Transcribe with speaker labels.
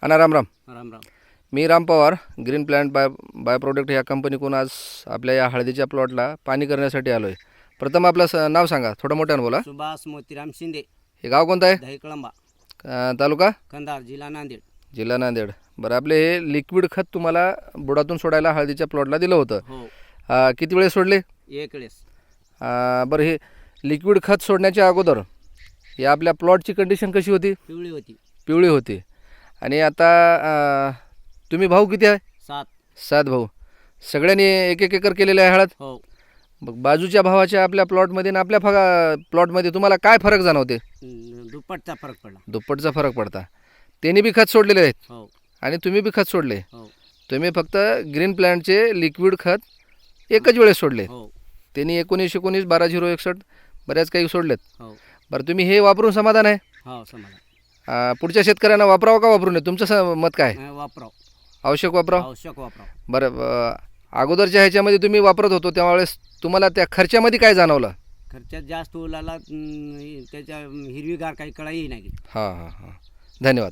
Speaker 1: Anna Ram Ram.
Speaker 2: Ram Ram.
Speaker 1: Me Ram Pawar green plant by product ह्या कंपनीकडून आज आपल्या या हळदीच्या प्लॉटला पाणी करण्यासाठी आलो आहे. प्रथम आपलं नाव सांगा, थोडं मोठ्यानं बोला.
Speaker 2: सुभाष मोतीराम शिंदे,
Speaker 1: हे गाव कोणतं आहे?
Speaker 2: दहीकळंबा,
Speaker 1: तालुका
Speaker 2: कंधार, जिल्हा नांदेड.
Speaker 1: जिल्हा नांदेड. बरं, आपले हे लिक्विड खत तुम्हाला बुडातून सोडायला हळदीच्या प्लॉटला दिलं होतं.
Speaker 2: हो,
Speaker 1: किती वेळेस सोडले?
Speaker 2: एक वेळेस.
Speaker 1: बरं, हे लिक्विड खत सोडण्याच्या अगोदर या आपल्या प्लॉटची कंडिशन कशी होती?
Speaker 2: पिवळी होती.
Speaker 1: पिवळी होती. आणि आता तुम्ही भाऊ किती आहे?
Speaker 2: 7.
Speaker 1: 7 भाऊ. सगळ्यांनी एक एक एकर केलेले आहे हळद.
Speaker 2: हो.
Speaker 1: मग बाजूच्या भावाच्या आपल्या प्लॉटमध्ये आणि आपल्या प्लॉटमध्ये तुम्हाला काय फरक जाणवते?
Speaker 2: दुप्पटचा फरक पडला.
Speaker 1: दुप्पटचा फरक पडता. त्यांनी बी खत सोडलेले आहेत
Speaker 2: हो.
Speaker 1: आणि तुम्ही बी खत सोडले.
Speaker 2: हो.
Speaker 1: तुम्ही फक्त ग्रीन प्लॅन्टचे लिक्विड खत एकच वेळेस सोडले.
Speaker 3: हो.
Speaker 1: त्यांनी 19-19 12-0-61 बऱ्याच काही सोडलेत.
Speaker 2: हो.
Speaker 1: बरं, तुम्ही हे वापरून समाधान आहे?
Speaker 2: हो, समाधान.
Speaker 1: पुढच्या शेतकऱ्यांना वापरावं का वापरू नये? तुमचं मत काय?
Speaker 2: वापराव.
Speaker 1: आवश्यक वापरावं.
Speaker 2: आवश्यक वापराव.
Speaker 1: बरं, अगोदरच्या ह्याच्यामध्ये तुम्ही वापरत होतो त्यावेळेस तुम्हाला त्या खर्चामध्ये काय जाणवलं?
Speaker 2: खर्चात जास्त ओलाला त्याच्या हिरवीगार काही कळाही नाही.
Speaker 1: हां हां हां, धन्यवाद.